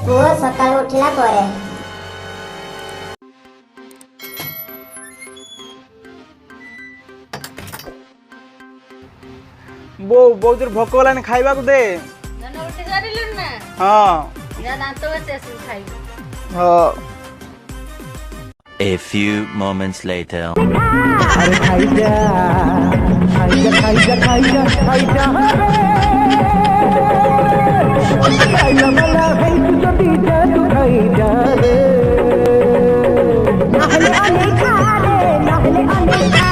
ପୁଅ ସକାଳୁ ଉଠିଲା ପରେ ବୋଉ ବହୁତ ଜୋର ଭୋକ ହେଲାଣି ଖାଇବାକୁ ଦେ। ଉଠି ସାରିଲୁଣି ନା? ହଁ। ଯା ଦାନ୍ତ ଘଷି ଆସିବୁ ଖାଇବୁ। ହଁ। A few moments later. अरे खाइजा खाइजा खाइजा खाइजा खाइजा खाइला मला है तू जो दीजा तू खाइजा रे नहले आने खा रे नहले आने खा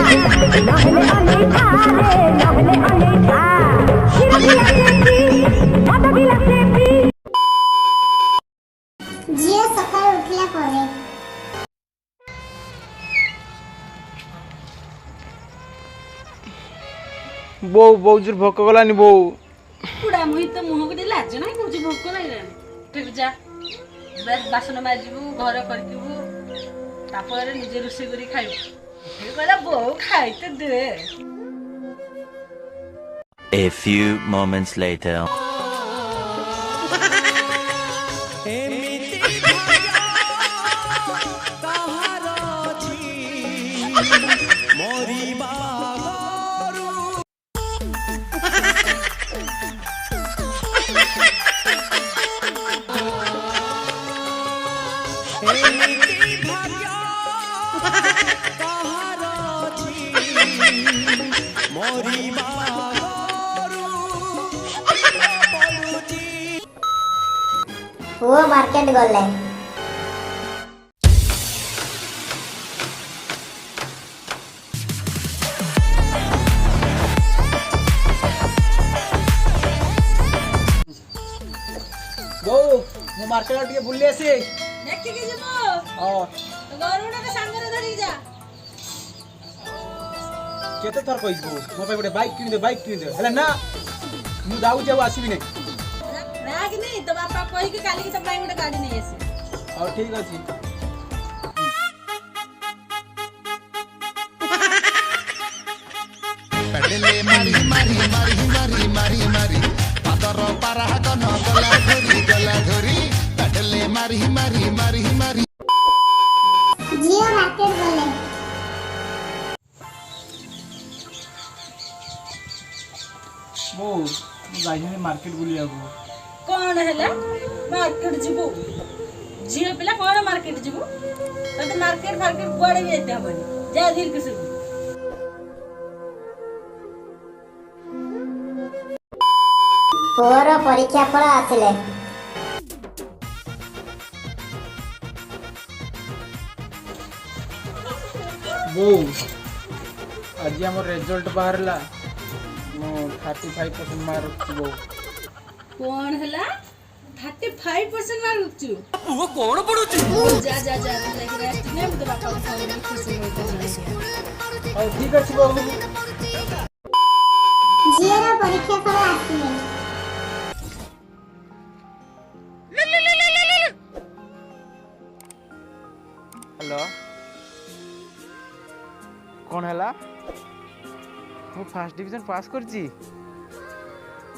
नहले आने खा रे नहले आने खा शिरा गिला सेपी माता गिला सेपी ଝିଅ ସକାଳୁ ଉଠିଲା ପରେ ବୋଉ ବହୁତ ଜୋର ଭୋକ କଲାନି ବୋଉ। ପୁଡ଼ା ମୁହିଁ ତ ମୁହଁକୁ ଟିକେ ଲାଜ ନାହିଁ କହୁଛି ଭୋକ ଲାଗିଲାଣି। ଠିକ ଯା ବାସନ ମାଜିବୁ ଘର କରିବୁ ତାପରେ ନିଜେ ରୋଷେଇ କରି ଖାଇବୁ। କହିଲା ବୋଉ ଖାଇତେ ଦେ। A few moments later. ପୁଅ ମାର୍କେଟ ଗଲେ ବୋଉ ମୁଁ ମାର୍କେଟ ଟିକେ ବୁଲି ଆସି। ଦେଖିକି ଯିବୁ ହଁ। ଗରୁଡାকে ସାଙ୍ଗରେ ଧରିକି ଯା। କେତେ ଥର କହିଛି ବୋଉ ମୋ ପାଇଁ ଗୋଟେ ବାଇକ୍ କିଣିଦେ ବାଇକ୍ କିଣିଦେ ହେଲେ ନା ମୁଁ ଯାଉଛି ଆଉ ଆସିବି ନାହିଁ। ରାଗନି ତୋ ବାପା କହିକି କାଲିକି ତୋ ପାଇଁ ଗୋଟେ ଗାଡି ନେଇ ଆସିବେ। ହଉ ଠିକ ଅଛି। पेडले मारी मारी मारी मारी मारी मारी पादर पारागन गला धरी पेडले मारी मारी मारी मारी ଝିଅ ମାର୍କେଟ ଗଲେ ବୋଉ ମୁଁ ଯାଇଥିଲି ମାର୍କେଟ ବୁଲିବାକୁ। କଣ ହେଲା ମାର୍କେଟ ଯିବୁ? ଝିଅ ପିଲା କଣ ମାର୍କେଟ ଯିବୁ? ତତେ ମାର୍କେଟ ଫାର୍କେଟ କୁଆଡେ ବି ଯାଇତେ ହବନି। ଯା ଧୀର କି ସବୁ। ପୁଅର ପରୀକ୍ଷା ଫଳ ଆସିଲେ ବୋଉ ଆଜି ଆମର ରେଜଲ୍ଟ ବାହାରିଲା ମୁଁ 35% ମାର୍କ ରଖିଛି ବୋଉ। କଣ ହେଲା 35% ମାର୍କ ରଖଛୁ? ପୁଅ କଣ ପଡୁଛି? ଯା ଯା ଯା ଯାଇକି ରେଷ୍ଟ ନେ। ମୁଁ ତୋ ବାପାକୁ ଫୋନ କରି ଖୁସି ହୋଇକି ହଉ ଠିକ ଅଛି ବୋଉ। ଝିଅର ପରୀକ୍ଷା ଫଳ ଆସିଲେ ହ୍ୟାଲୋ କଣ ହେଲା? ମୁଁ ଫାର୍ଷ୍ଟ ଡିଭିଜନ ପାସ୍ କରିଛି।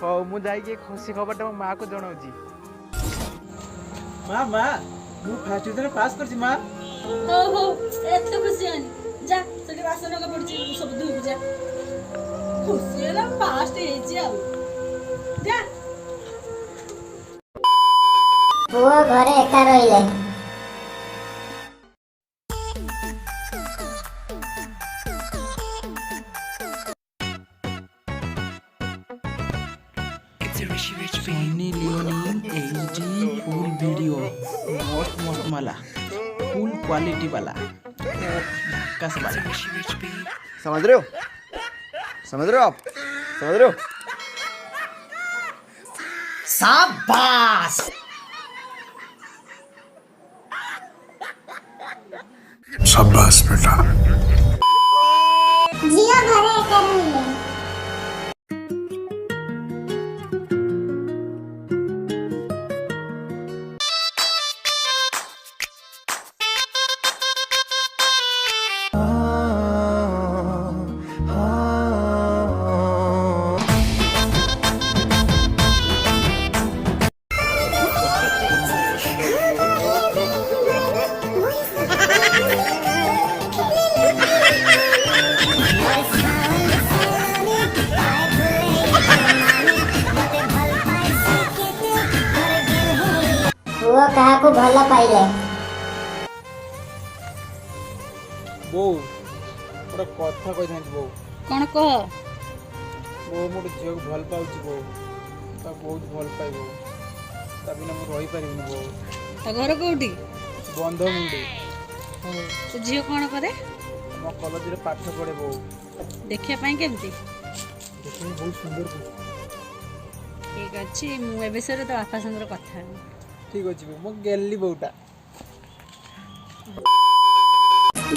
ହଉ ମୁଁ ଯାଇକି ଖୁସି ଖବରଟା ମୋ ମାଆକୁ ଜଣାଉଛି। ମା ମା ମୁଁ ଫାର୍ଷ୍ଟ ଡିଭିଜନ ପାସ୍ କରିଛି ମା। ହଉ ହଉ ଏତେ ଖୁସି ହନି। ଯା ସେଠି ବାସନ ପଡୁଛି ସବୁ ଧୁଇବୁ ଯା। ଖୁସି ହେଲା ଫାଷ୍ଟ ହେଇଛି ଆଉ। ଯା ପୁଅ ଘରେ ଏକା ରହିଲେ Sunny Leone HD full video मस्त मस्त वाला फुल क्वालिटी वाला झक्कास वाला। समझ रहे हो समझ रहे हो आप समझ रहे हो शाबाश शाबाश बेटा। ଝିଅ ଘରେ ଏକା ରହିଲେ ପୁଅ କାହାକୁ ଭଲ ପାଇଲେ? ବୋଉ ଗୋଟେ କଥା କହିଥାନ୍ତି ବୋଉ। କ'ଣ କହ? ବୋଉ ମୁଁ ଗୋଟେ ଝିଅକୁ ଭଲ ପାଉଛି ବୋଉ। ତା ବହୁତ ଭଲ ପାଏ ବୋଉ। ତା ବିନା ମୁଁ ରହିପାରିବିନି ବୋଉ। ତା ଘର କୋଉଠି? ବନ୍ଧମୁଣ୍ଡି। ତୋ ଝିଅ କ'ଣ କରେ? ମୋ କଲେଜରେ ପାଠ ପଢ଼େ ବୋଉ। ଦେଖିବା ପାଇଁ କେମିତି? ଦେଖିବି ବହୁତ ସୁନ୍ଦର ବୋଉ। ଠିକ୍ ଅଛି, ମୁଁ ଏ ବିଷୟରେ ତୋ ବାପା ସାଙ୍ଗରେ କଥା ହେବି। ଠିକ୍ ଅଛି ବୋଉ, ମୋ ଗେଲି ବୋଉଟା।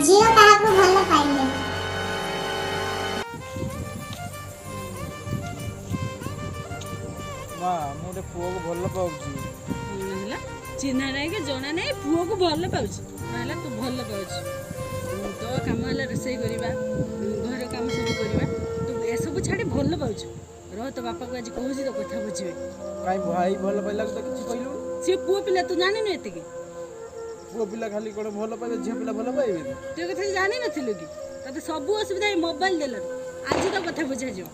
ଝିଅ କାହାକୁ ଭଲ ପାଇଲେ? ମା ମୁଁ ଗୋଟେ ପୁଅକୁ ଭଲ ପାଉଛି। ହେଲା ଚିହ୍ନା ନାହିଁ କି ଜଣା ନାହିଁ, ପୁଅକୁ ଭଲ ପାଉଛି ନହେଲେ ତୁ ଭଲ ପାଉଛୁ। ତୋ କାମ ହେଲା ରୋଷେଇ କରିବା, ଘର କାମ ସବୁ କରିବା, ତୁ ଏସବୁ ଛାଡ଼ି ଭଲ ପାଉଛୁ। ରହ ତୋ ବାପାକୁ ଆଜି କହୁଛି ତୋ କଥା ବୁଝିବେ। କାଇଁ ଭାଇ ଭଲ ପାଇଲାକୁ ତ କିଛି କହିଲୁ? ସିଏ ପୁଅ ପିଲା ତୁ ଜାଣିନୁ ଏତିକି? ପୁଅ ପିଲା ଖାଲି କ'ଣ ଭଲ ପାଇବେ, ଝିଅ ପିଲା ଭଲ ପାଇବେନି? ତୁ ଏ କଥା ଜାଣିନଥିଲୁ କି? ତତେ ସବୁ ଅସୁବିଧା ଏଇ ମୋବାଇଲ ଦେଲାରୁ। ଆଜି ତୋ କଥା ବୁଝାଯିବ।